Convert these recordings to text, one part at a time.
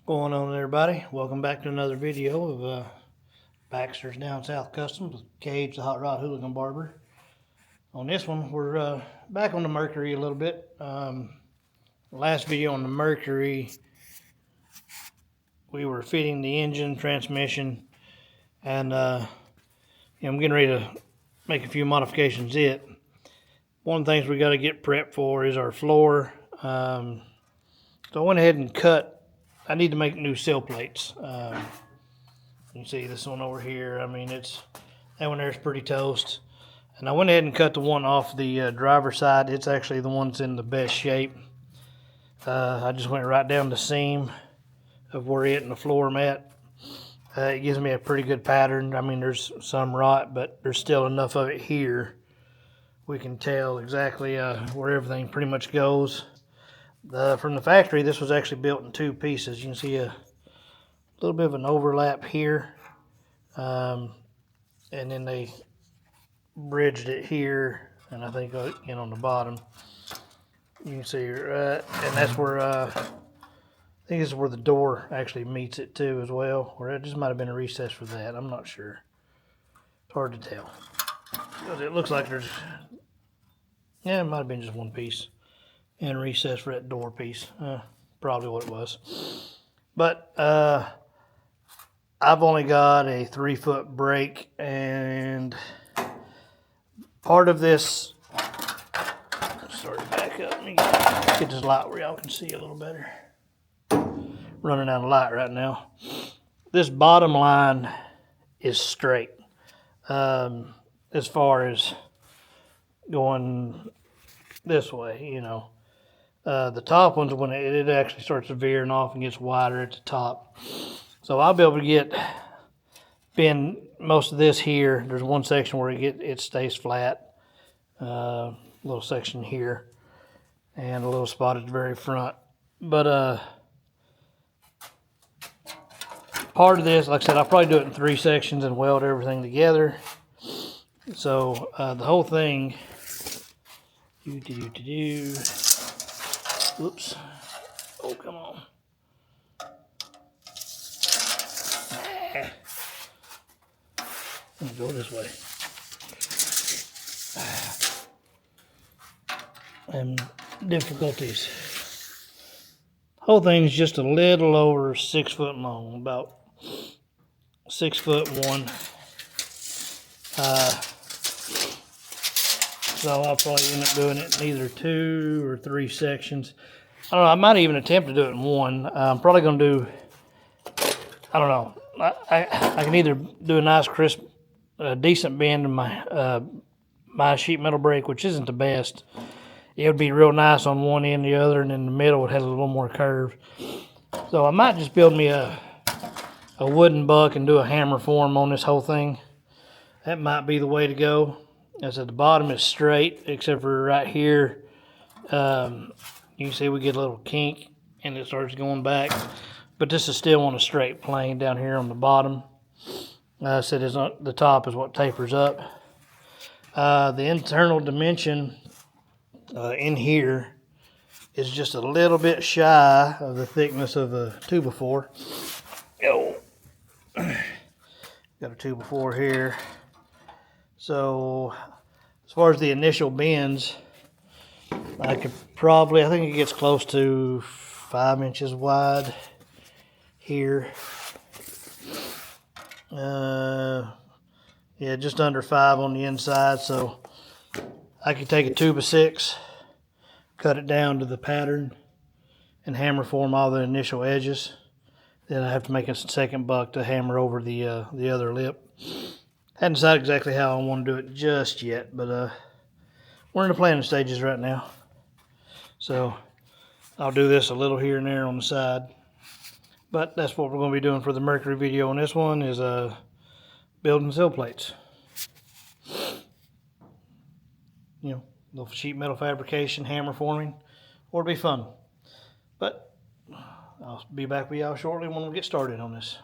Going on, everybody? Welcome back to another video of Baxter's Down South Customs with Cage, the Hot Rod Hooligan Barber. On this one, we're back on the Mercury a little bit. Last video on the Mercury, we were fitting the engine, transmission, and I'm getting ready to make a few modifications. One of the things we got to get prepped for is our floor. So I went ahead and cut. I need to make new sill plates. You can see this one over here. I mean, that one there's pretty toast. And I went ahead and cut the one off the driver's side. It's actually the one that's in the best shape. I just went right down the seam of where it and the floor met. It gives me a pretty good pattern. I mean, there's some rot, but there's still enough of it here. We can tell exactly where everything pretty much goes. From the factory, this was actually built in two pieces. You can see a little bit of an overlap here, and then they bridged it here, and I think again on the bottom you can see, and that's where I think this is where the door actually meets it too as well, or it just might have been a recess for that. I'm not sure. It's hard to tell because it looks like there's, it might have been just one piece and recess for that door piece, probably what it was. But I've only got a 3-foot brake, and part of this, start to back up, let me get this light where y'all can see a little better. Running out of light right now. This bottom line is straight, as far as going this way, you know. The top one's when it actually starts veering off and gets wider at the top. So I'll be able to bend most of this here. There's one section where it stays flat. Little section here. And a little spot at the very front. But part of this, like I said, I'll probably do it in 3 sections and weld everything together. So the whole thing, Oops. Oh, come on. Let me go this way. And difficulties. Whole thing's just a little over 6 foot long, about 6'1". So I'll probably end up doing it in either 2 or 3 sections. I don't know, I might even attempt to do it in one. I'm probably going to do, I don't know, I can either do a nice crisp, decent bend in my sheet metal brake, which isn't the best. It would be real nice on one end and the other, and in the middle it has a little more curve. So I might just build me a wooden buck and do a hammer form on this whole thing. That might be the way to go. As at the bottom is straight, except for right here. You can see we get a little kink and it starts going back. But this is still on a straight plane down here on the bottom. I said the top is what tapers up. The internal dimension in here is just a little bit shy of the thickness of a 2x4. Got a 2x4 here. So, as far as the initial bends, I think it gets close to 5 inches wide here. Yeah, just under 5 on the inside. So, I could take a 2x6, cut it down to the pattern, and hammer form all the initial edges. Then I have to make a second buck to hammer over the other lip. Hadn't decided exactly how I want to do it just yet, but we're in the planning stages right now. So I'll do this a little here and there on the side. But that's what we're going to be doing for the Mercury video on this one, is building sill plates. You know, little sheet metal fabrication, hammer forming. It'll be fun. But I'll be back with y'all shortly when we get started on this.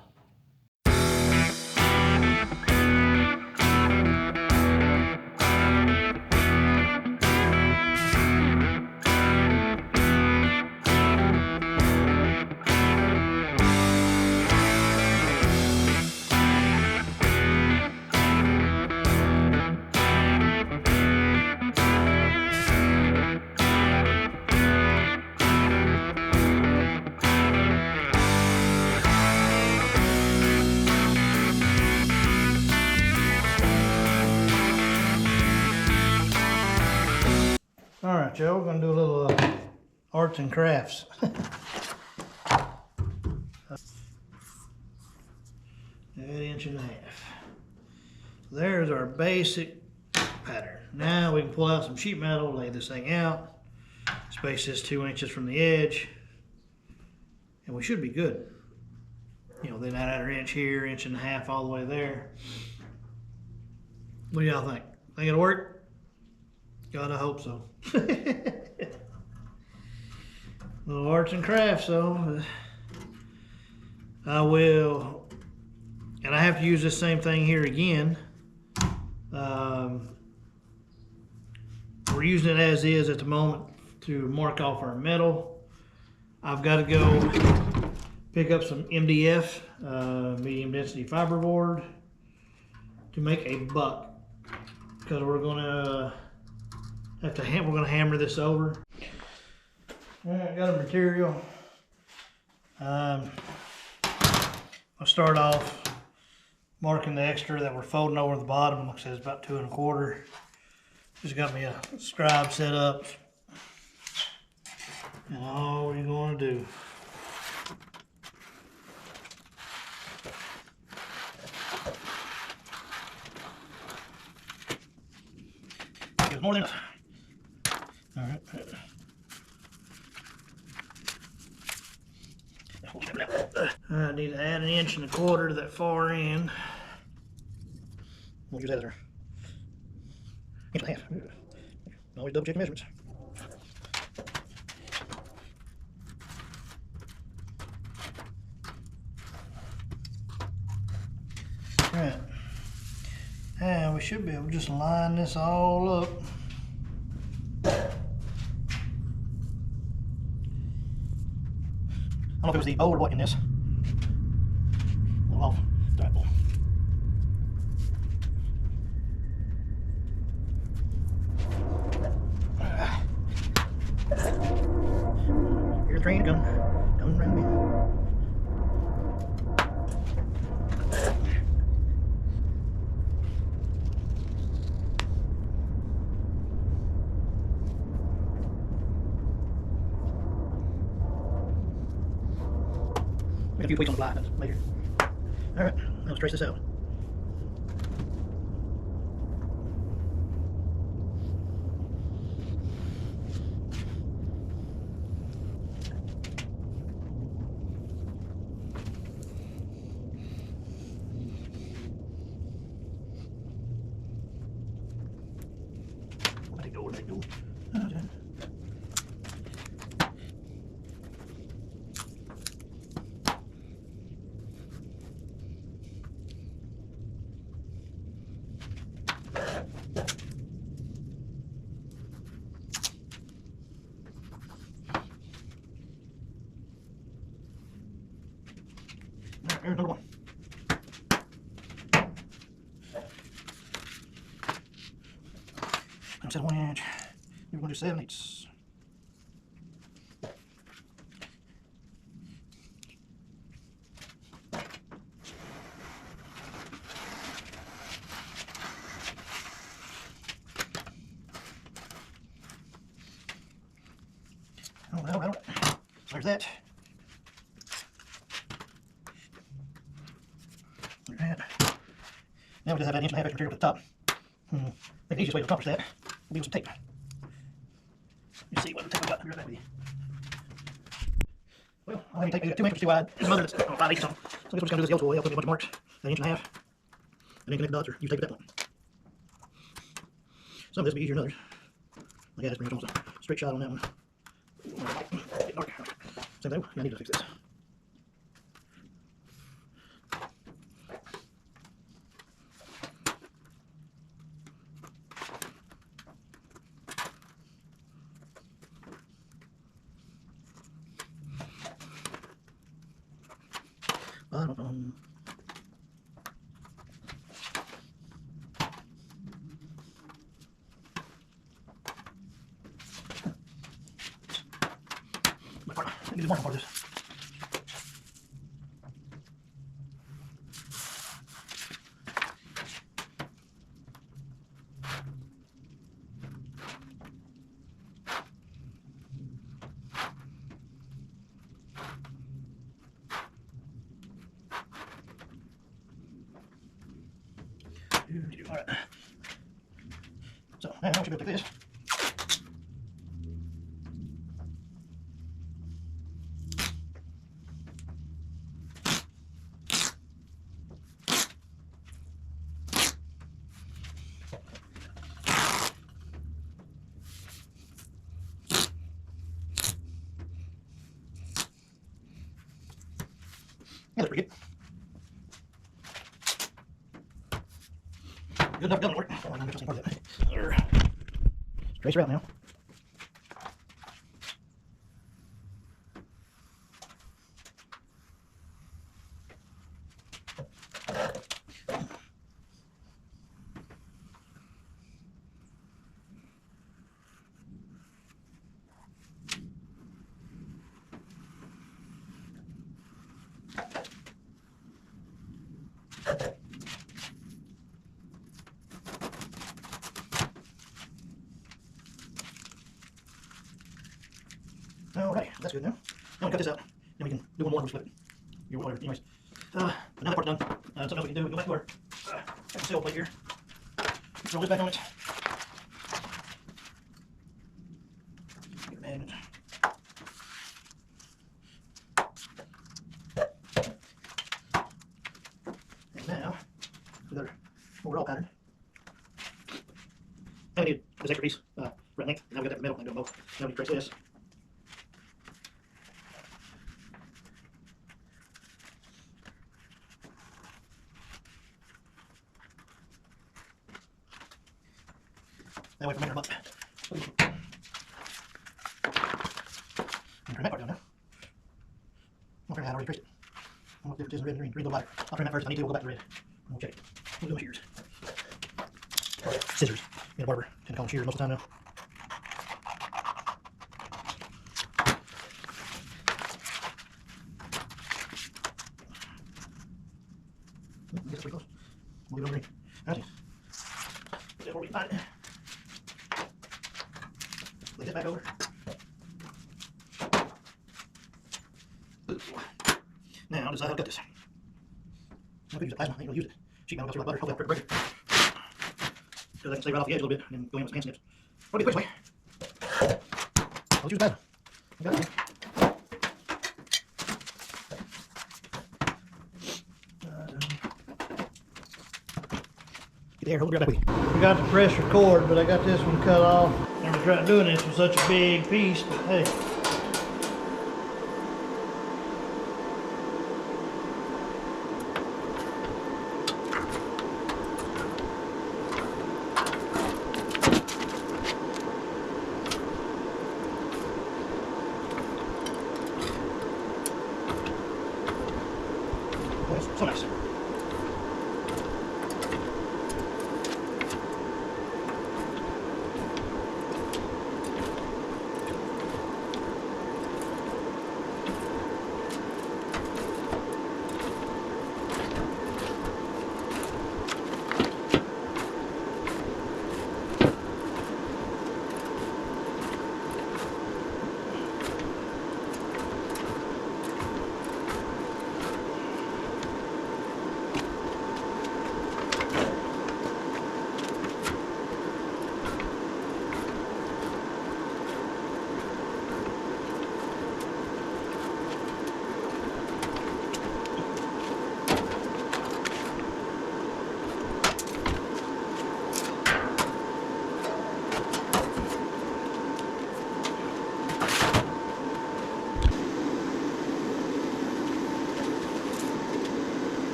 right, Joe, we're gonna do a little arts and crafts. An inch and a half. There's our basic pattern. Now we can pull out some sheet metal, lay this thing out, space this 2 inches from the edge, and we should be good. You know, then add our inch here, inch and a half all the way there. What do y'all think? Think it'll work? Gotta hope so. Little arts and crafts, though. I will, and I have to use this same thing here again. We're using it as is at the moment to mark off our metal. I've got to go pick up some MDF, medium density fiberboard, to make a buck, because we're gonna hammer this over. All right, got a material. I'll start off marking the extra that we're folding over the bottom. Looks like it's about 2 1/4. Just got me a scribe set up. And all we're going to do, it's more than enough. All right. I need to add 1 1/4 to that far end. We'll use that as our 1 1/2 inches. Always double check the measurements. All right. Now we should be able to just line this all up. I don't know if it was the bowl or what in this. Off. Right. Here's the train coming around the bend. A few tweaks on the blind later. All right, let's trace this out. Let it go, let it go. Okay. There's another one. I said 1 inch. We're going to do 7/8. Oh. There's that. Now we just have that 1 1/2 inch extra material at the top. I think the easiest way to accomplish that will be with some tape. Let's see what the tape we got. I'll be right back with you. Well, I'll have you tape 2 inches too wide. There's another that's 5/8 on. So I guess we're just going to do this the old school way. I'll put a bunch of marks, that 1 1/2 inch, and then connect the dots, or you tape at that point. Some of this will be easier than others. Like I had almost a straight shot on that one. Dark. Same thing. I need to fix this. I need the bottom part of this. All right. So now we should be able to take this. Yeah, that's pretty good. Good enough doesn't work. There. Trace her out now. Alright, that's good now. Now we cut this out. Then we can do one more and flip it. Or whatever. Anyways. But now that part's done. Something else we can do, we can go back to our Sill plate here. Throw this back on it. Get a magnet. And now, with our overall pattern. Now we need this extra piece, right length. Now we got that metal and do them both. Now we can trace this. That way from there, but I'm going to turn that part down now. I'm going to already traced it. I'm going to do this in red and green. Green a little lighter. I'll turn that first. If I need to, we'll go back to red. And we'll check it. We'll do my shears. Scissors. Get a barber. Tend to call them shears most of the time now. I guess that's pretty close. We'll leave it on green. Alright. That's where we find it. Lay this back over. Now, decide how to cut this. I'm going to use a plasma. I ain't going to use it. Sheet metal, I'll butter. Hopefully, I'll break it. Because I can stay right off the edge a little bit and then go in with some hand snips. Probably the quickest way. I'll use a plasma. I got it here. Get the air, hold it right back with you. We got the press record, but I got this one cut off. Never tried doing this with such a big piece, but hey. Oh, so nice.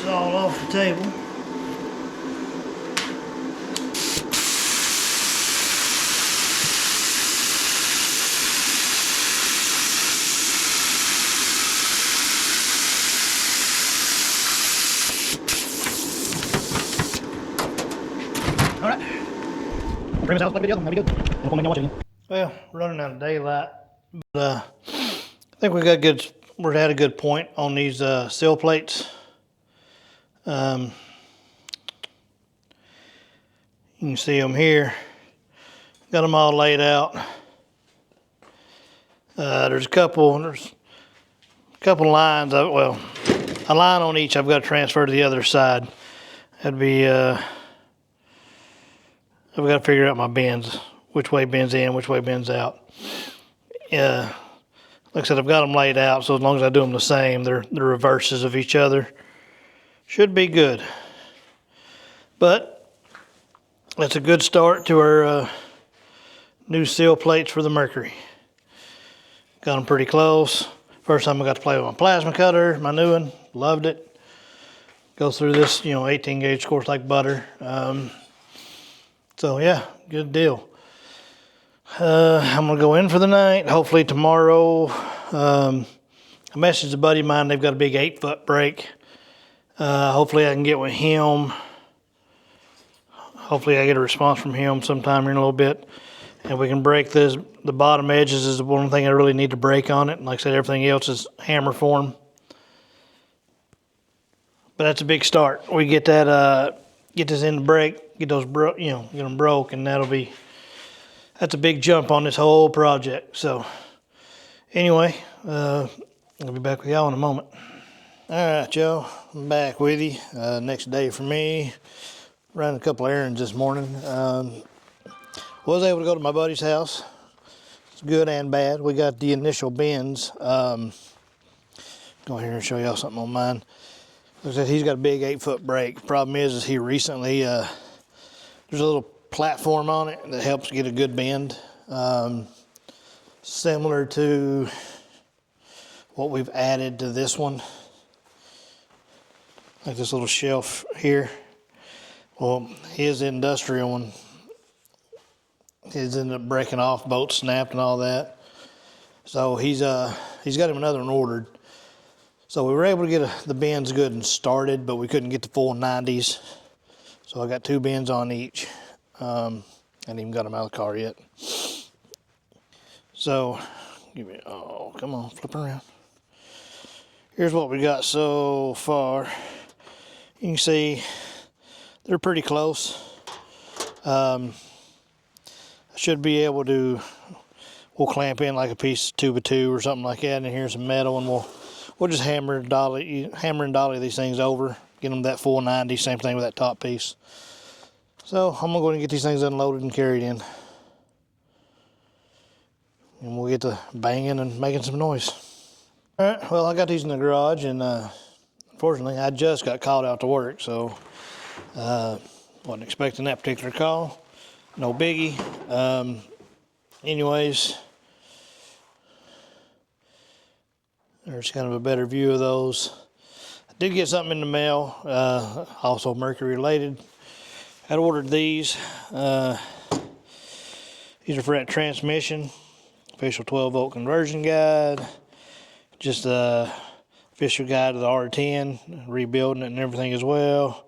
All off the table. All right. Bring us out like the other one. That'll be good. And we'll make no watch again. Well, running out of daylight, but I think we got good. We're at a good point on these sill plates. You can see them here. Got them all laid out. There's a couple lines. Well, a line on each I've got to transfer to the other side. That'd be, I've got to figure out my bends, which way bends in, which way bends out. Like I said, I've got them laid out, so as long as I do them the same, they're the reverses of each other. Should be good. But that's a good start to our new Sill plates for the Mercury. Got them pretty close. First time I got to play with my plasma cutter, my new one, loved it. Go through this, 18 gauge course like butter. So yeah, good deal. I'm gonna go in for the night. Hopefully tomorrow. I messaged a buddy of mine. They've got a big 8-foot break. Hopefully I can get with him. Hopefully I get a response from him sometime here in a little bit. And we can break this. The bottom edges is the one thing I really need to break on it. And like I said, everything else is hammer form. But that's a big start. We get that, get this in the break, get those get them broke, and that's a big jump on this whole project. So anyway, I'll be back with y'all in a moment. All right, y'all, I'm back with you. Next day for me. Ran a couple errands this morning. Was able to go to my buddy's house. It's good and bad. We got the initial bends. Go here and show y'all something on mine. Like I said, he's got a big 8-foot break. Problem is he recently, there's a little platform on it that helps get a good bend. Similar to what we've added to this one. Like this little shelf here. Well, his industrial one, his ended up breaking off, both snapped and all that. So he's got him another one ordered. So we were able to get the bends good and started, but we couldn't get the full 90s. So I got 2 bends on each. I hadn't even got them out of the car yet. So, come on, flip around. Here's what we got so far. You can see they're pretty close. I should be able to, we'll clamp in like a piece of 2x2 or something like that, and here's some metal, and we'll just hammer and dolly these things over, get them that full 90, same thing with that top piece. So I'm gonna go ahead and get these things unloaded and carried in. And we'll get to banging and making some noise. All right, well, I got these in the garage, and unfortunately I just got called out to work, so wasn't expecting that particular call. No biggie. Anyways, there's kind of a better view of those. I did get something in the mail, also Mercury related. I'd ordered these. These are for that transmission. Official 12-volt conversion guide. Just a official guide to the R10, rebuilding it and everything as well.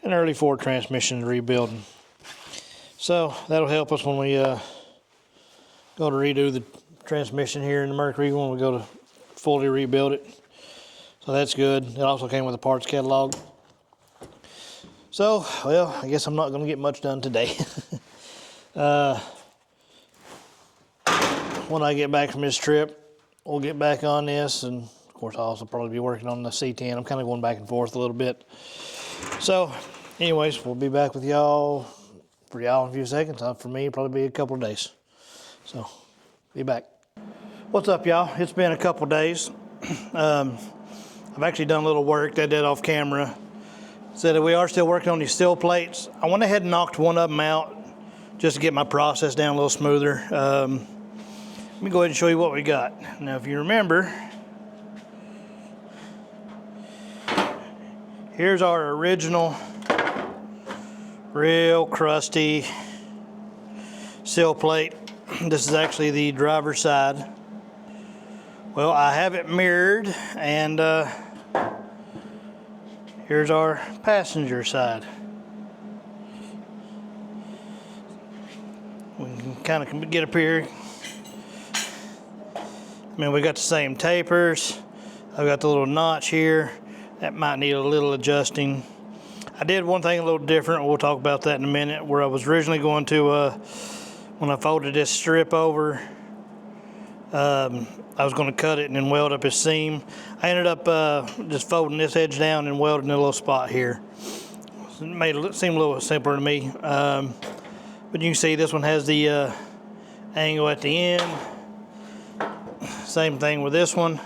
And early Ford transmission rebuilding. So that'll help us when we go to redo the transmission here in the Mercury when we go to fully rebuild it. So that's good. It also came with a parts catalog. So, well, I guess I'm not going to get much done today. When I get back from this trip, we'll get back on this, and of course I'll also probably be working on the C10. I'm kind of going back and forth a little bit. So, anyways, we'll be back with y'all in a few seconds. For me, it'll probably be a couple of days. So, be back. What's up, y'all? It's been a couple days. I've actually done a little work that I did off camera. So that we are still working on these Sill plates. I went ahead and knocked one of them out just to get my process down a little smoother. Let me go ahead and show you what we got. Now, if you remember, here's our original, real crusty Sill plate. This is actually the driver's side. Well, I have it mirrored, and here's our passenger side. We can kind of get up here. I mean, we got the same tapers. I've got the little notch here. That might need a little adjusting. I did one thing a little different. We'll talk about that in a minute. Where I was originally going to when I folded this strip over, I was going to cut it and then weld up his seam. I ended up just folding this edge down and welding a little spot here. It made it seem a little simpler to me. But you can see this one has the angle at the end. Same thing with this one.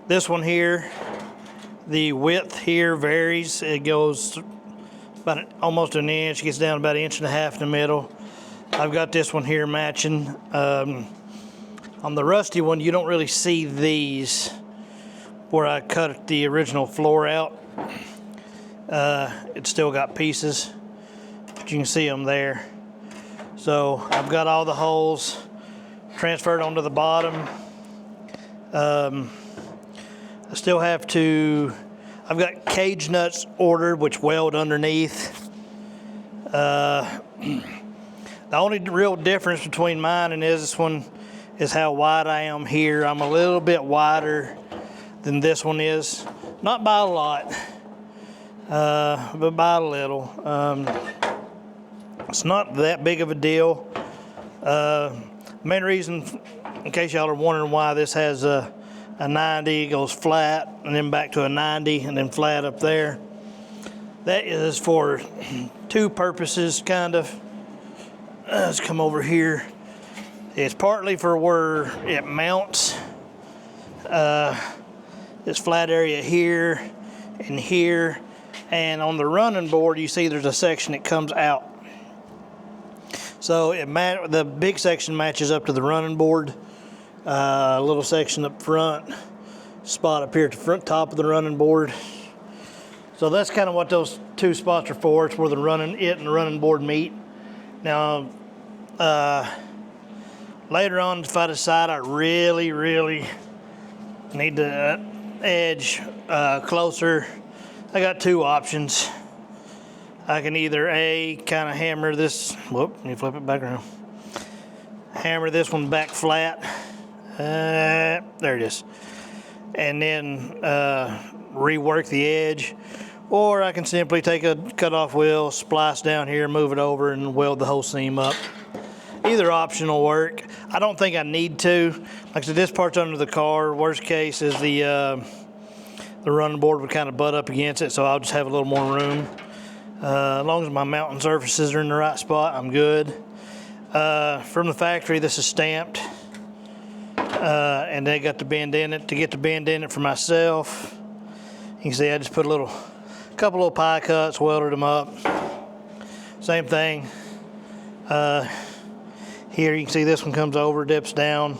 This one here, the width here varies. It goes about almost an inch, gets down about 1.5 inches in the middle. I've got this one here matching. On the rusty one, you don't really see these where I cut the original floor out. It's still got pieces, but you can see them there. So I've got all the holes transferred onto the bottom. I still have to, I've got cage nuts ordered, which weld underneath. The only real difference between mine and this one is how wide I am here. I'm a little bit wider than this one is. Not by a lot, but by a little. It's not that big of a deal. Main reason, in case y'all are wondering why this has a 90, goes flat and then back to a 90 and then flat up there. That is for two purposes, kind of. Let's come over here. It's partly for where it mounts. This flat area here and here. And on the running board, you see there's a section that comes out. So the big section matches up to the running board. A little section up front, spot up here at the front top of the running board. So that's kind of what those two spots are for. It's where it and the running board meet. Now, later on, if I decide I really, really need the edge closer, I got two options. I can either kind of hammer this, whoop, let me flip it back around. Hammer this one back flat. There it is. And then rework the edge. Or I can simply take a cut-off wheel, splice down here, move it over, and weld the whole seam up. Either option will work. I don't think I need to. Like I said, this part's under the car. Worst case is the running board would kind of butt up against it, so I'll just have a little more room. As long as my mounting surfaces are in the right spot, I'm good. From the factory, this is stamped. And they got the bend in it. To get the bend in it for myself, you can see I just put a couple little pie cuts, welded them up. Same thing. Here you can see this one comes over, dips down.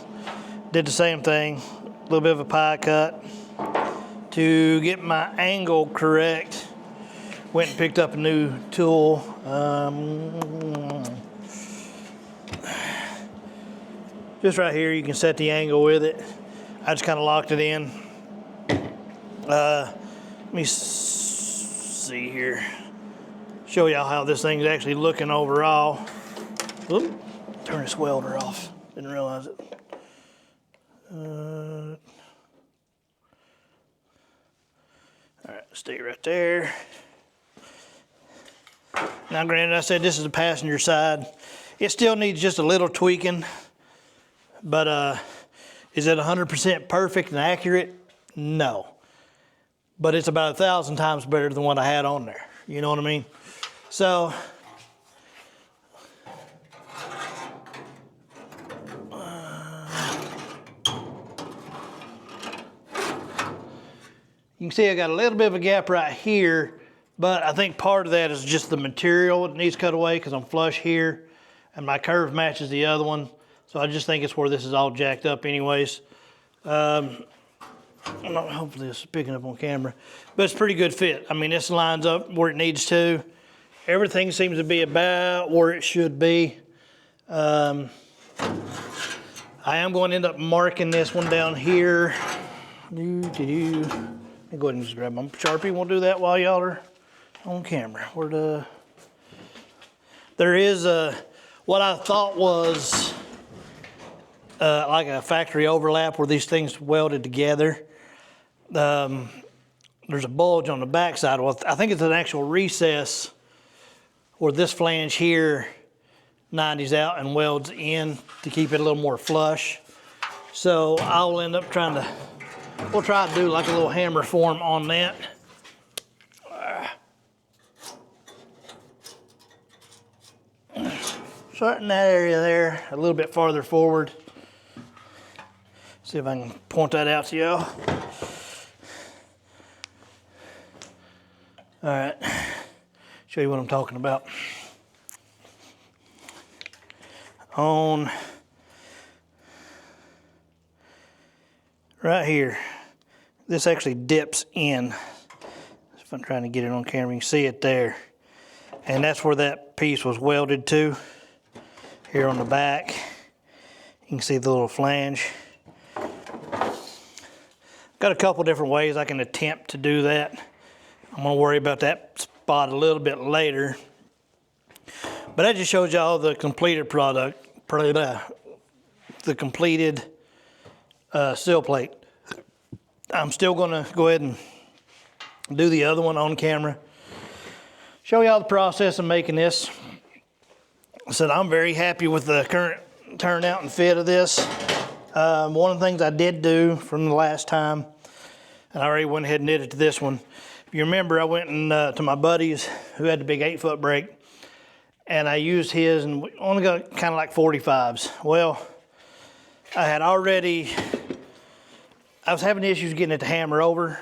Did the same thing, a little bit of a pie cut. To get my angle correct, went and picked up a new tool. Just right here, you can set the angle with it. I just kind of locked it in. Let me see here. Show y'all how this thing's actually looking overall. Oop, turn this welder off. Didn't realize it. All right, stay right there. Now, granted, I said this is the passenger side. It still needs just a little tweaking. But is it 100% perfect and accurate? No. But it's about 1,000 times better than what I had on there. You know what I mean? So, you can see I got a little bit of a gap right here, but I think part of that is just the material that needs cut away because I'm flush here and my curve matches the other one. So I just think it's where this is all jacked up anyways. Hopefully this is picking up on camera, but it's a pretty good fit. I mean, this lines up where it needs to. Everything seems to be about where it should be. I am going to end up marking this one down here. Let me go ahead and just grab my Sharpie. We'll do that while y'all are on camera. There is what I thought was like a factory overlap where these things welded together. There's a bulge on the back side. Well, I think it's an actual recess where this flange here 90s out and welds in to keep it a little more flush. So I'll end up trying to, we'll try to do like a little hammer form on that. Start in that area there, a little bit farther forward. See if I can point that out to y'all. All right, show you what I'm talking about. On right here, this actually dips in. If I'm trying to get it on camera, you can see it there. And that's where that piece was welded to. Here on the back, you can see the little flange. Got a couple different ways I can attempt to do that. I'm gonna worry about that spot a little bit later. But that just shows y'all the completed product, the completed sill plate. I'm still gonna go ahead and do the other one on camera. Show y'all the process of making this. I said I'm very happy with the current turnout and fit of this. One of the things I did do from the last time, and I already went ahead and did it to this one. If you remember, I went and, to my buddies who had the big 8-foot brake, and I used his, and we only got kind of like 45s. Well, I was having issues getting it to hammer over.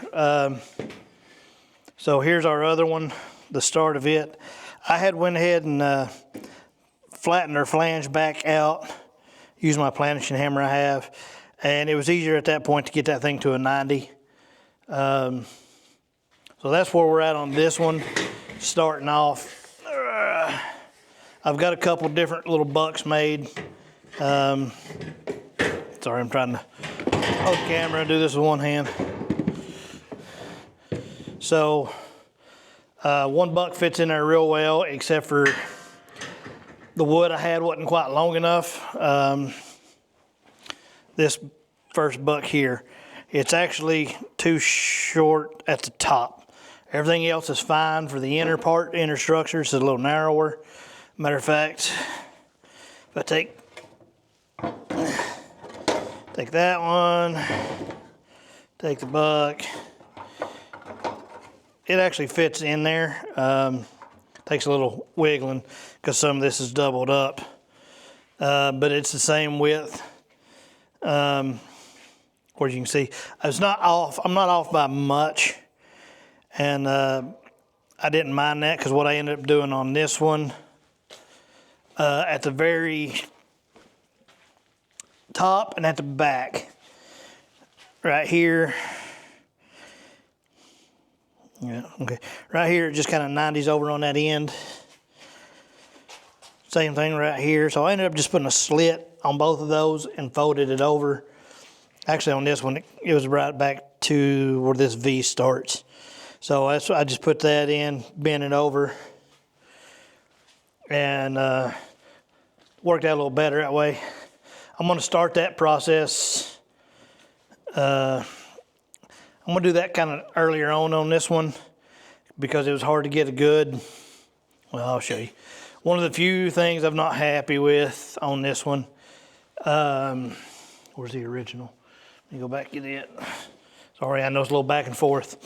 So here's our other one, the start of it. I had went ahead and flattened our flange back out, used my planishing hammer I have, and it was easier at that point to get that thing to a 90. So that's where we're at on this one, starting off. I've got a couple different little bucks made. Sorry, I'm trying to hold the camera and do this with one hand. So one buck fits in there real well, except for the wood I had wasn't quite long enough. This first buck here, it's actually too short at the top. Everything else is fine for the inner part, inner structure. It's a little narrower. Matter of fact, if I take that one, take the buck, it actually fits in there. Takes a little wiggling because some of this is doubled up, but it's the same width. Where you can see, it's not off. I'm not off by much, and I didn't mind that because what I ended up doing on this one, at the very top and at the back, right here. Yeah, okay. Right here, it just kind of 90s over on that end. Same thing right here. So I ended up just putting a slit on both of those and folded it over. Actually, on this one, it was right back to where this V starts. So that's I just put that in, bent it over, and worked out a little better that way. I'm going to start that process. I'm going to do that kind of earlier on this one because it was hard to get a good, well, I'll show you. One of the few things I'm not happy with on this one, where's the original? Let me go back and get it. Sorry, I know it's a little back and forth.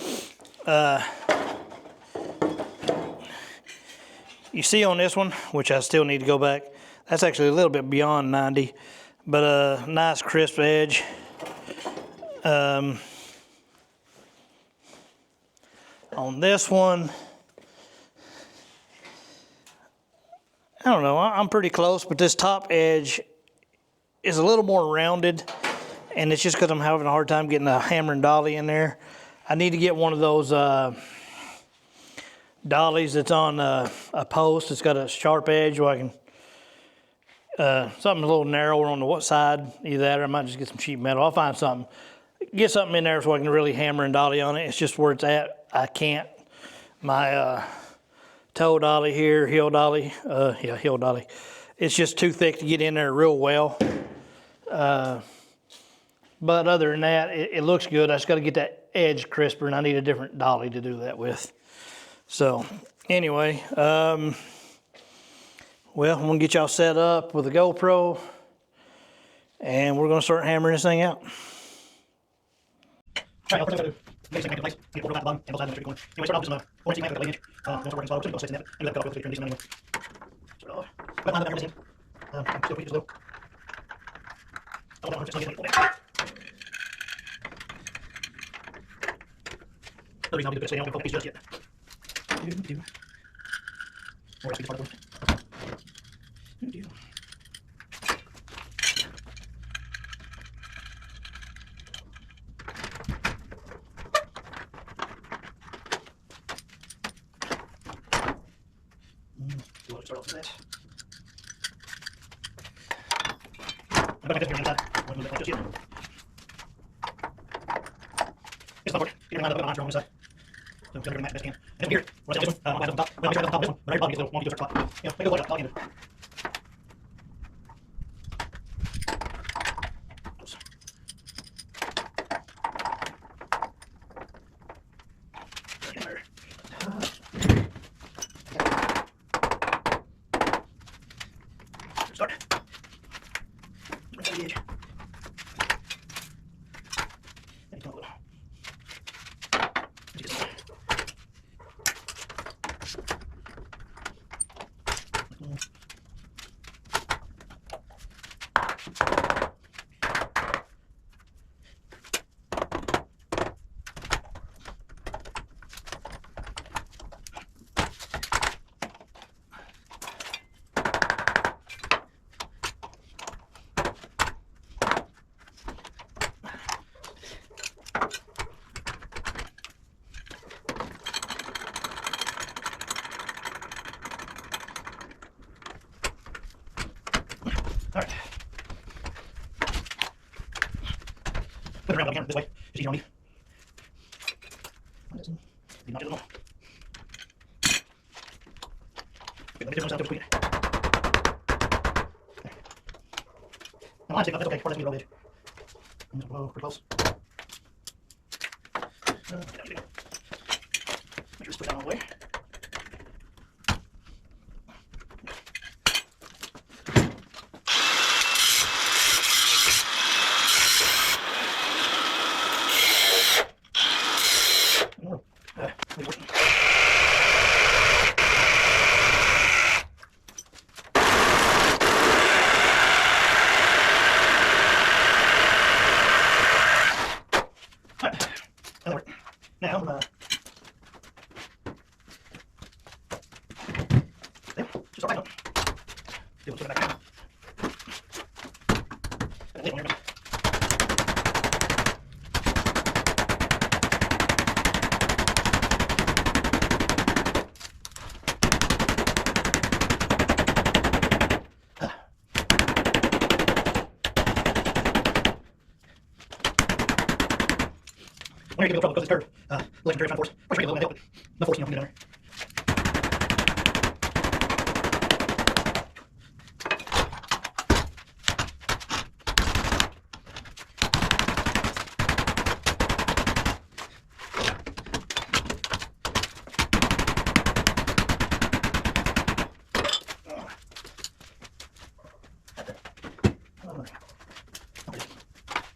You see on this one, which I still need to go back, that's actually a little bit beyond 90, but a nice crisp edge. On this one, I don't know, I'm pretty close, but this top edge is a little more rounded, and it's just because I'm having a hard time getting a hammer and dolly in there. I need to get one of those dollies that's on a post. It's got a sharp edge where I can, something a little narrower on the side, either that or I might just get some sheet metal. I'll find something. Get something in there so I can really hammer and dolly on it. It's just where it's at. I can't. My toe dolly here, heel dolly, heel dolly. It's just too thick to get in there real well. But other than that, it looks good. I just got to get that edge crisper, and I need a different dolly to do that with. So anyway, Well, I'm gonna get y'all set up with a GoPro and we're gonna start hammering this thing out. Alright, first I'm going to make this thing in place, get it bottom, and both sides of the going. Anyway, start off with some 4 inch lane inch. Start working slow, so go 6 in it, and let go through turn decent anyway. Start off. But I'm not I'm still pretty slow. Oh, no, just get it. The reason I'll do this, so you don't focus just yet. Or else we can part of it. We'll start off with that. I'm going to make this here on the inside. I'm going to just yet. It's not work. Get around the arms on this side. So I'm going to match best can. And over here, what's this one? I'll have on top. Well, I'll try on top of this one. The very bottom gets a little wonky to a certain spot. Yeah, make it look like a top. Start. Right to the edge. And come a little. All right. Put it around again this way. It's easy on me. Not just a little. Okay, let me just between. Now I'm that's okay. Or let me roll it. Whoa, pretty close. Make sure it's put down all the way. Now, just start back up. Do it back down. And then we're when you're going to trouble because it's curved, let it try to force. Or try to get a little bit, but no force, you know, get in there.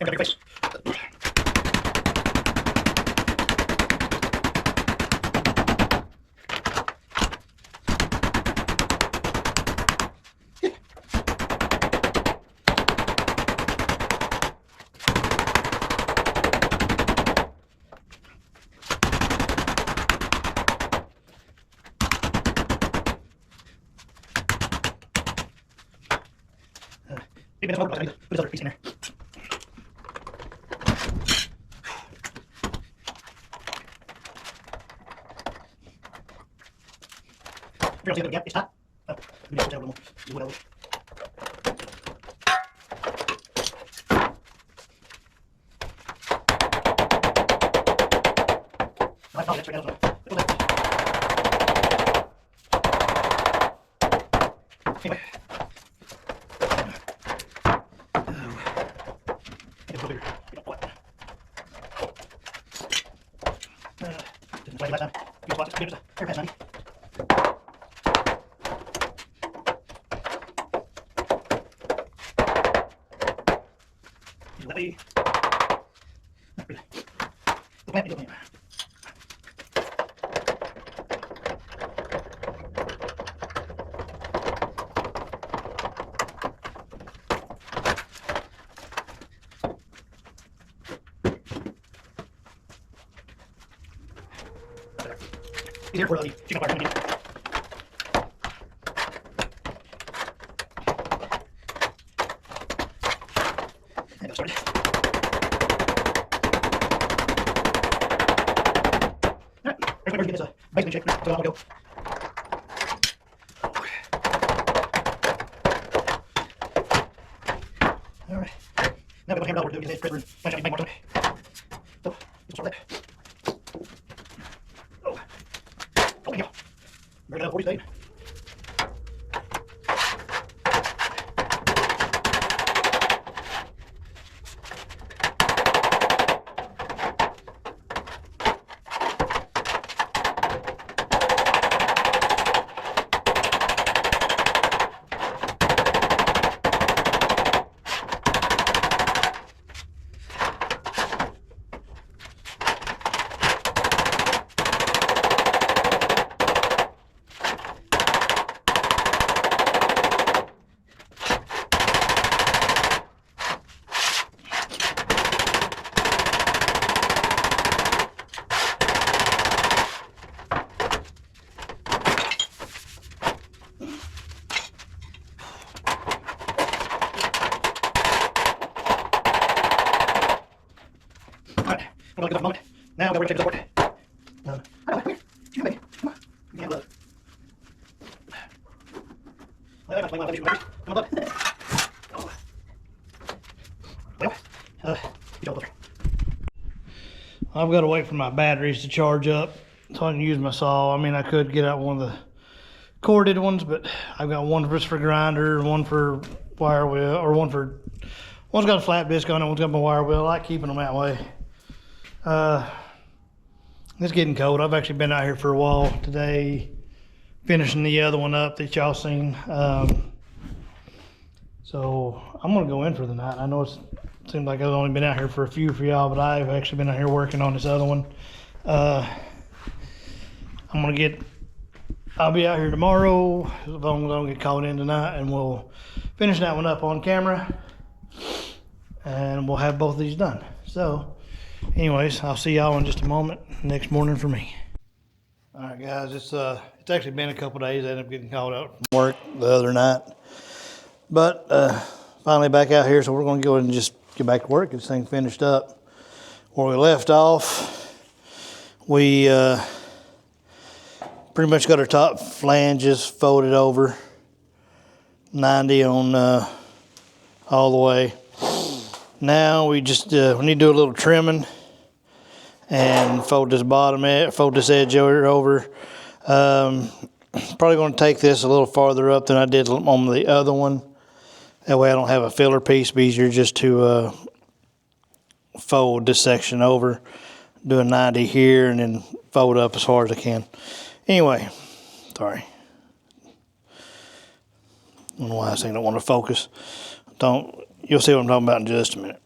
And we got a big face. Big bit of smoke, I need to put this other piece in there. If you're going to see the gap, it's hot. Oh, let me just put it down a little more. Do whatever. I found it, check it out. Anyway. Didn't last time. You just watch it. Give it a haircut, honey. Let me. The plant is here for the chicken fire coming in. And get started. Alright, there's my version. Get this basement check. So I'll go. Alright. Now we got a hammer dollar to do. Get this press and flash out and make more to it. So, let's start that. Oh, yeah. Bring it up 40 state. Alright, I'm gonna get off a moment. Now I'm gonna check this apart. I don't know, come here. Come here, baby. Come on. Give me a look. Well, I got to play my baby. Come on, look. Oh. Well, get over there. I've got to wait for my batteries to charge up so I can use my saw. I mean, I could get out one of the corded ones, but I've got one just for grinder, one for wire wheel, or one's got a flat disc on it, one's got my wire wheel. I like keeping them that way. It's getting cold. I've actually been out here for a while today, finishing the other one up that y'all seen. So I'm gonna go in for the night. I know it seems like I've only been out here for a few for y'all, but I've actually been out here working on this other one. I'll be out here tomorrow as long as I don't get called in tonight, and we'll finish that one up on camera, and we'll have both of these done. So anyways, I'll see y'all in just a moment. Next morning for me. All right, guys, it's actually been a couple days. I ended up getting called out from work the other night, but finally back out here. So we're going to go ahead and just get back to work, get this thing finished up. Where we left off, we pretty much got our top flanges folded over 90 on all the way. Now we just we need to do a little trimming and fold this edge over. Probably going to take this a little farther up than I did on the other one. That way I don't have a filler piece. It'd be easier just to fold this section over, do a 90 here, and then fold up as far as I can. Anyway, sorry. I don't know why I say I don't want to focus. You'll see what I'm talking about in just a minute.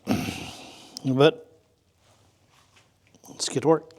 But let's get to work.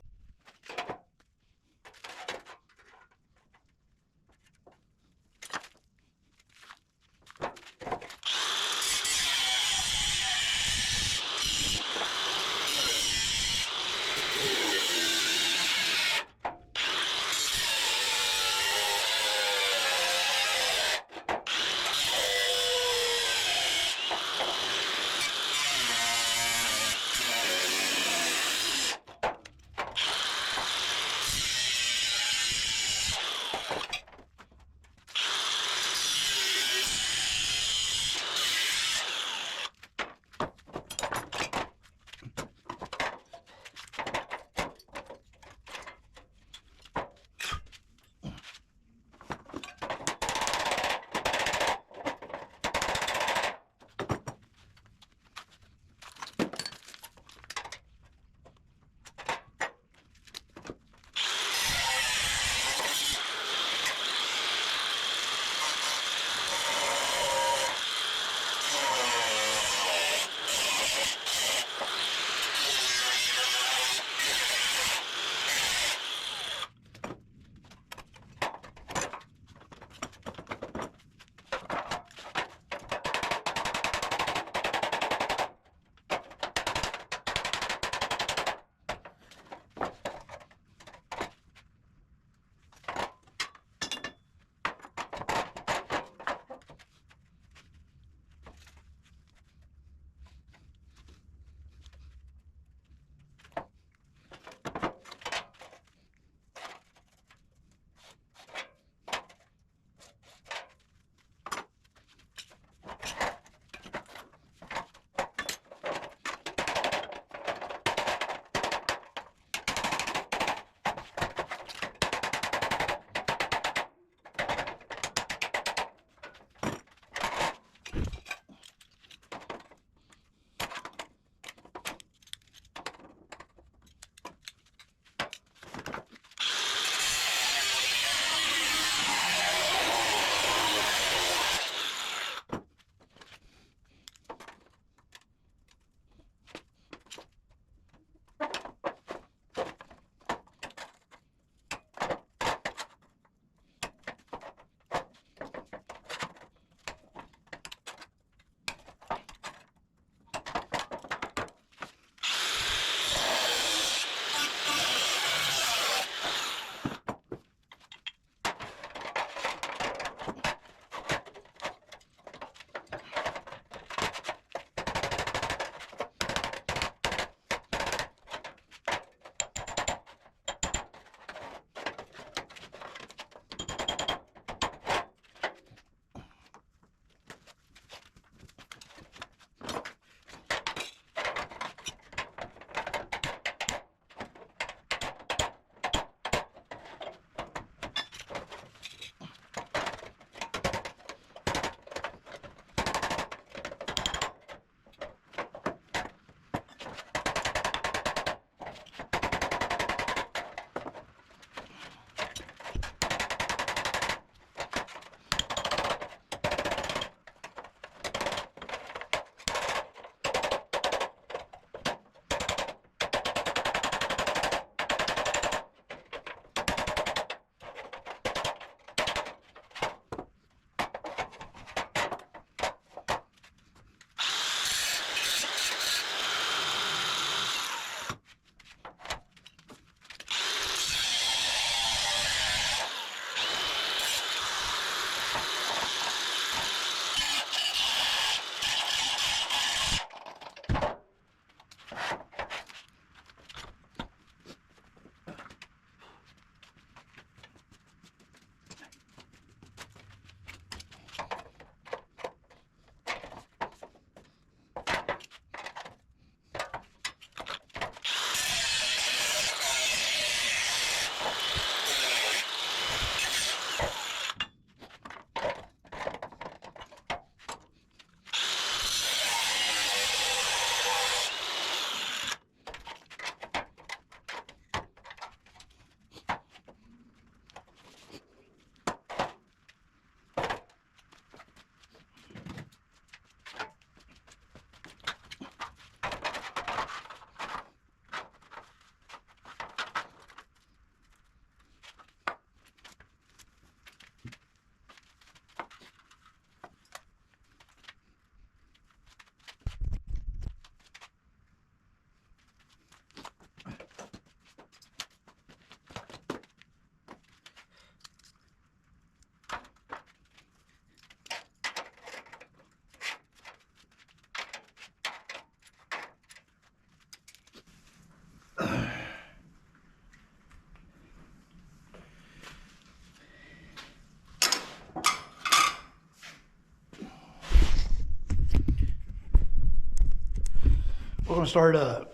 we're gonna start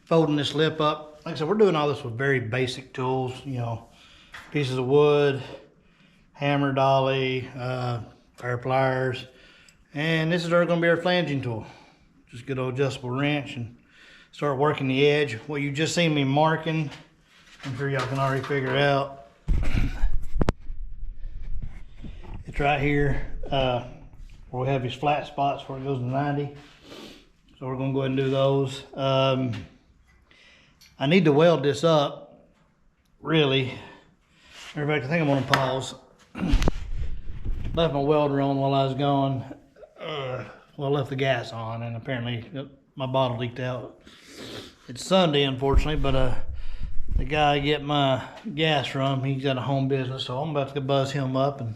folding this lip up. Like I said, we're doing all this with very basic tools, you know, pieces of wood, hammer dolly, our pliers, and this is gonna be our flanging tool. Just good old adjustable wrench and start working the edge. What you just seen me marking, I'm sure y'all can already figure out. It's right here where we have these flat spots where it goes to 90. So we're gonna go ahead and do those. I need to weld this up, really. Matter of fact, I think I'm gonna pause. Left my welder on while I was gone. Well, I left the gas on, and apparently my bottle leaked out. It's Sunday, unfortunately, but the guy I get my gas from, he's got a home business, so I'm about to go buzz him up, and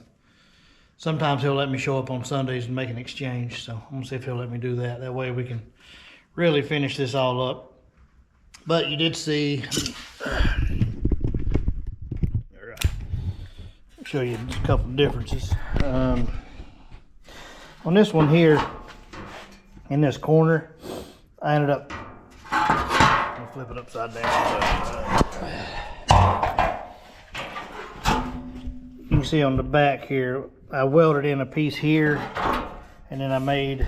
sometimes he'll let me show up on Sundays and make an exchange, so I'm gonna see if he'll let me do that. That way we can really finish this all up. But you did see, I'll show you a couple of differences. On this one here, in this corner, I ended up, I'll flip it upside down. You can see on the back here, I welded in a piece here, and then I made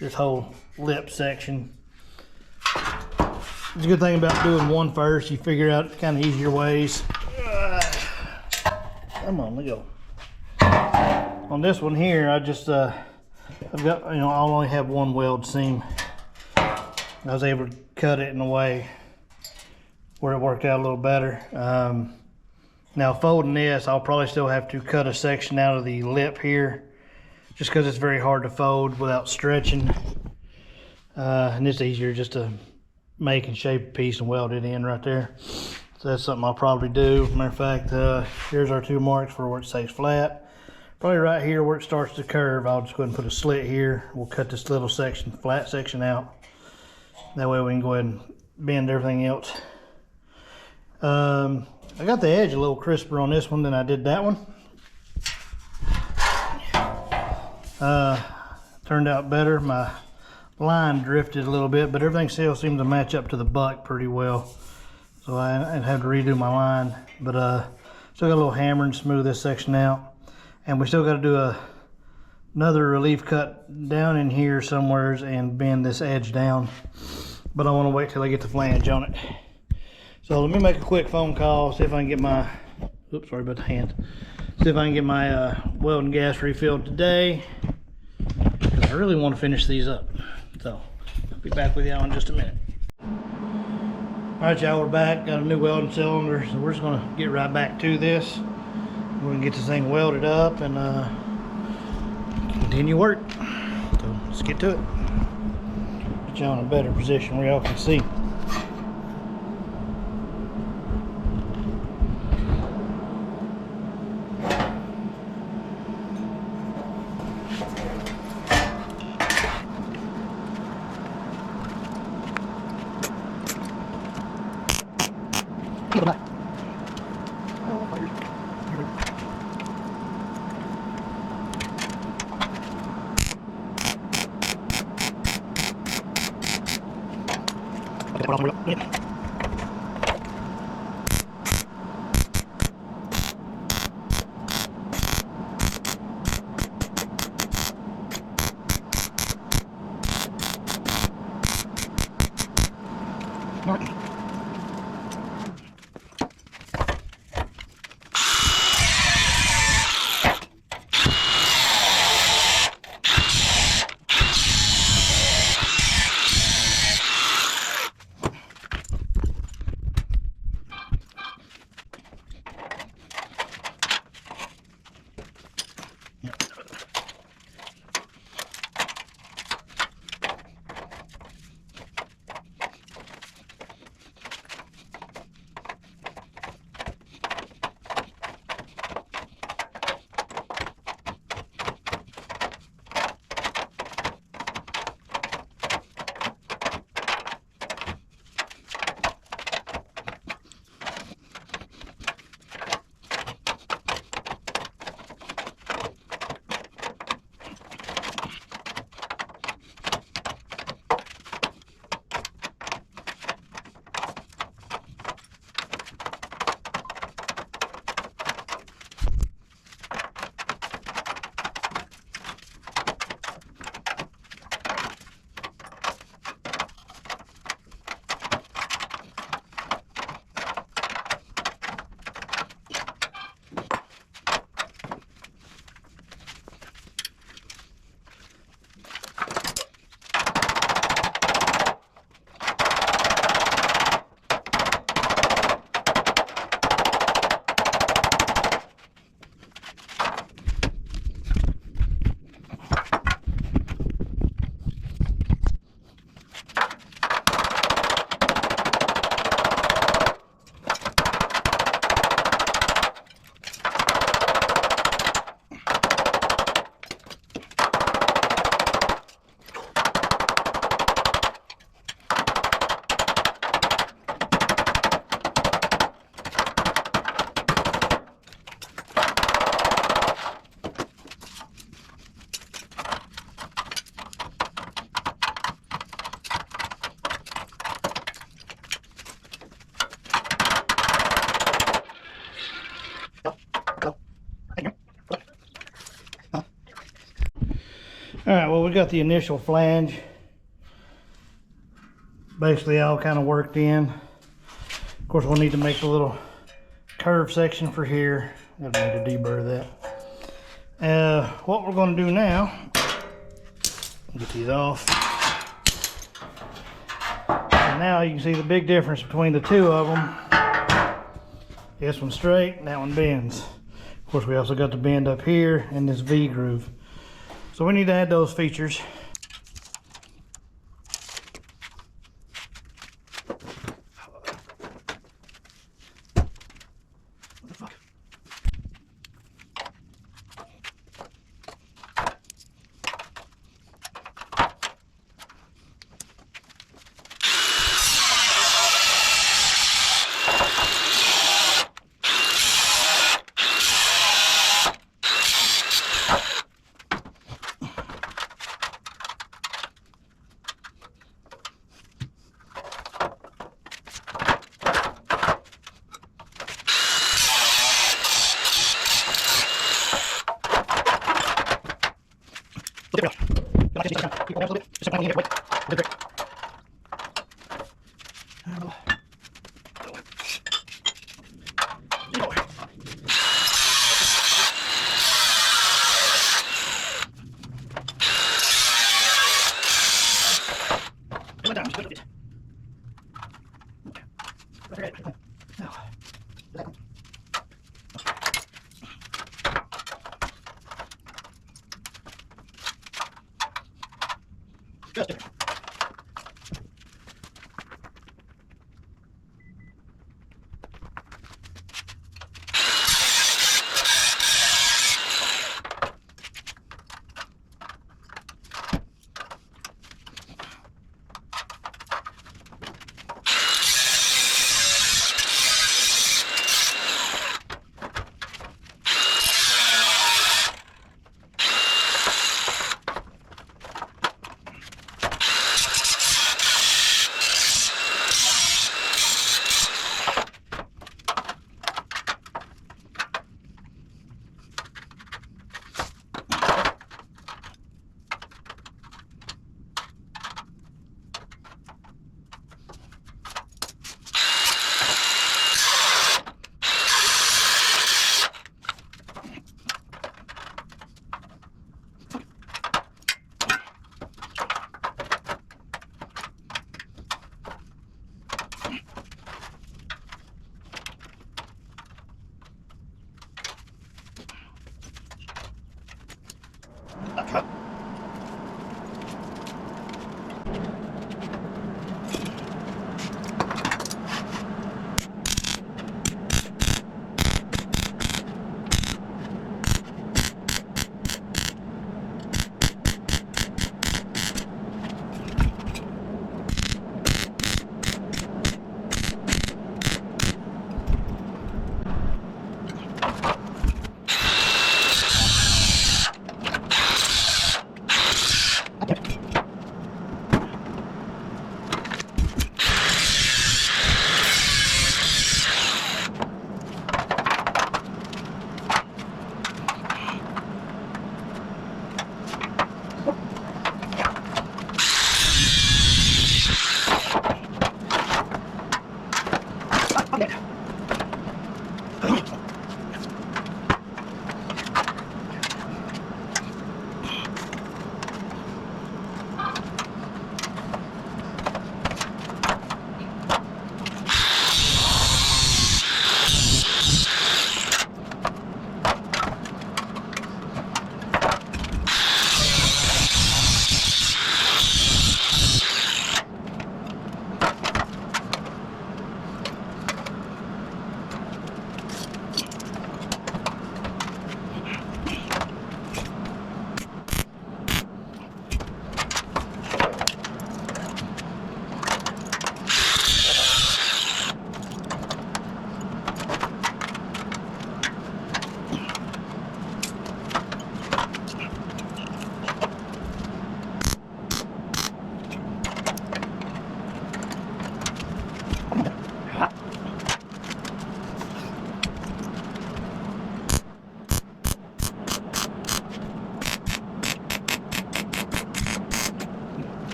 this whole lip section. It's a good thing about doing one first, you figure out kind of easier ways. Come on, let go. On this one here, I just, I've got, you know, I'll only have one weld seam. I was able to cut it in a way where it worked out a little better. Now folding this, I'll probably still have to cut a section out of the lip here, just because it's very hard to fold without stretching. And it's easier just to make and shape a piece and weld it in right there. So that's something I'll probably do. Matter of fact, here's our two marks for where it stays flat. Probably right here where it starts to curve, I'll just go ahead and put a slit here. We'll cut this little section, flat section out. That way we can go ahead and bend everything else. I got the edge a little crisper on this one than I did that one. Turned out better. My line drifted a little bit, but everything still seemed to match up to the buck pretty well. So I had to redo my line, but still got a little hammer and smooth this section out. And we still got to do another relief cut down in here somewheres and bend this edge down. But I want to wait till I get the flange on it. So let me make a quick phone call, see if I can get my, oops, sorry about the hand. See if I can get my welding gas refilled today, because I really want to finish these up. So I'll be back with y'all in just a minute. All right, y'all, we're back. Got a new welding cylinder, so we're just gonna get right back to this. We're gonna get this thing welded up and continue work. So let's get to it. Get y'all in a better position where y'all can see. Alright, well we got the initial flange basically all kind of worked in. Of course we'll need to make a little curve section for here. I'll need to deburr that. What we're going to do now, get these off. And now you can see the big difference between the two of them. This one's straight and that one bends. Of course we also got the bend up here and this V groove. So we need to add those features. What the fuck? Keep it down a little bit. Just something in here. Wait. Good break. Just different.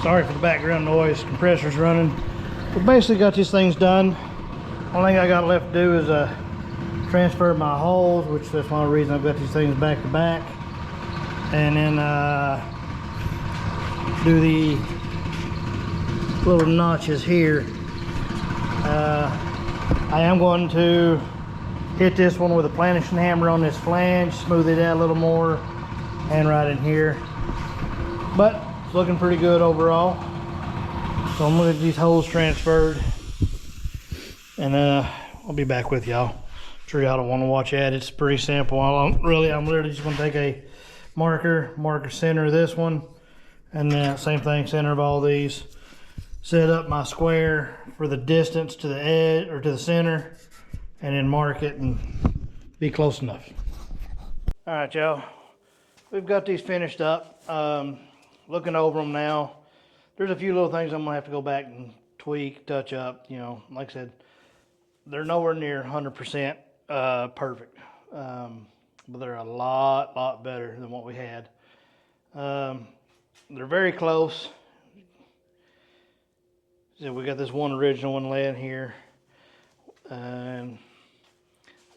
Sorry for the background noise, compressor's running. We basically got these things done. Only thing I got left to do is transfer my holes, which that's one reason I've got these things back to back. And then do the little notches here. I am going to hit this one with a planishing hammer on this flange, smooth it out a little more, and right in here. But it's looking pretty good overall. So I'm gonna get these holes transferred, and I'll be back with y'all. I'm sure y'all don't want to watch that. It's pretty simple. I'm literally just gonna take a marker center of this one, and then same thing, center of all these. Set up my square for the distance to the edge or to the center, and then mark it and be close enough. All right, y'all. We've got these finished up. Looking over them now. There's a few little things I'm gonna have to go back and tweak, touch up. You know, like I said, they're nowhere near 100% perfect, but they're a lot better than what we had. They're very close. So we got this one original one laying here. One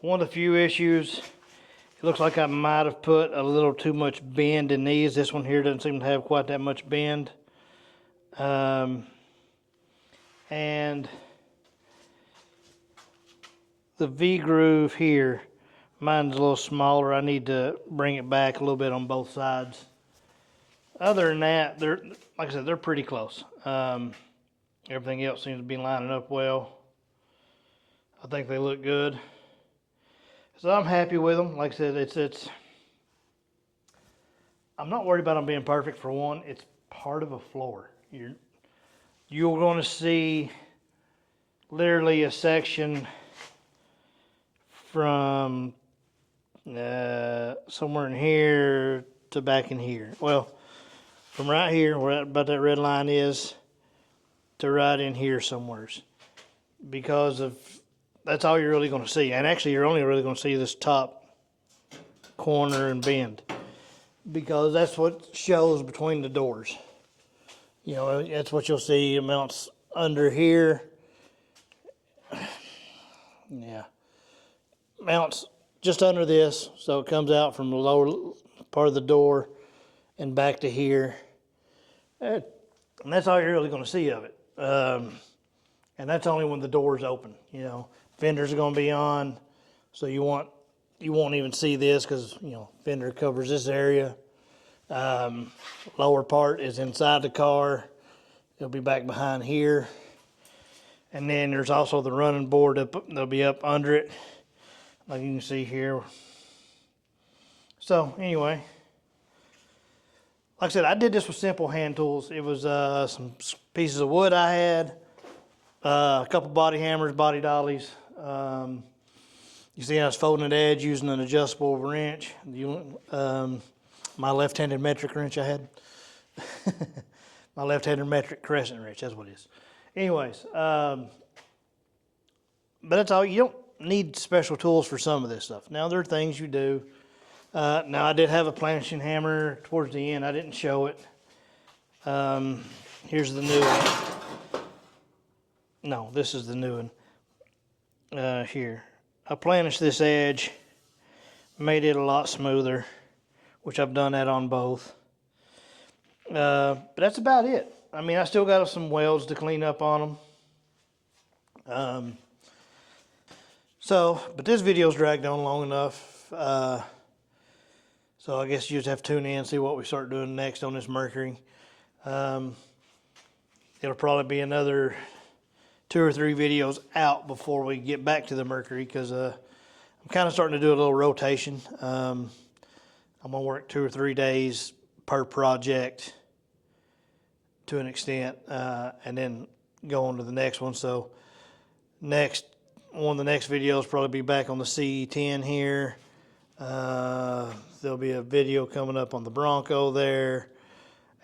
of the few issues, it looks like I might have put a little too much bend in these. This one here doesn't seem to have quite that much bend. And the V-groove here, mine's a little smaller. I need to bring it back a little bit on both sides. Other than that, they're, like I said, they're pretty close. Everything else seems to be lining up well. I think they look good. So I'm happy with them. Like I said, I'm not worried about them being perfect. For one, it's part of a floor. You're going to see literally a section from somewhere in here to back in here. Well, from right here, where about that red line is, to right in here somewheres, because of that's all you're really going to see. And actually, you're only really going to see this top corner and bend, because that's what shows between the doors. You know, that's what you'll see. It mounts under here. Yeah, mounts just under this, so it comes out from the lower part of the door and back to here. And that's all you're really going to see of it. And that's only when the door's open. You know, fenders are going to be on, so you won't even see this, because you know, fender covers this area. Lower part is inside the car. It'll be back behind here. And then there's also the running board up, they'll be up under it, like you can see here. So anyway, like I said, I did this with simple hand tools. It was some pieces of wood I had, a couple body hammers, body dollies. You see I was folding the edge using an adjustable wrench. My left-handed metric wrench I had. My left-handed metric crescent wrench, that's what it is. Anyways, but that's all. You don't need special tools for some of this stuff. Now, there are things you do. Now, I did have a planishing hammer towards the end. I didn't show it. Here's the new one. No, this is the new one. Here. I planished this edge, made it a lot smoother, which I've done that on both. But that's about it. I mean, I still got some welds to clean up on them. But this video's dragged on long enough. So I guess you just have to tune in and see what we start doing next on this Mercury. It'll probably be another 2 or 3 videos out before we get back to the Mercury, because I'm kind of starting to do a little rotation. I'm going to work 2 or 3 days per project to an extent, and then go on to the next one. So one of the next videos probably be back on the C10 here. There'll be a video coming up on the Bronco there,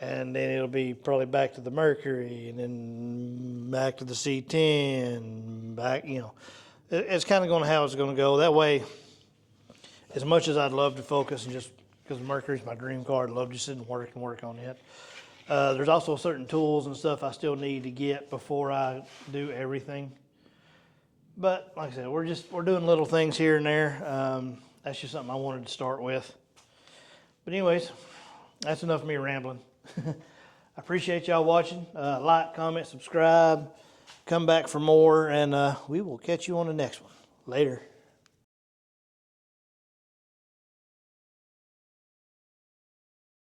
and then it'll be probably back to the Mercury, and then back to the C10, back, you know. It's kind of going to how it's going to go. That way, as much as I'd love to focus and just, because the Mercury's my dream car, I'd love to sit and work on it. There's also certain tools and stuff I still need to get before I do everything. But like I said, we're doing little things here and there. That's just something I wanted to start with. But anyways, that's enough of me rambling. I appreciate y'all watching. Like, comment, subscribe. Come back for more, and we will catch you on the next one. Later.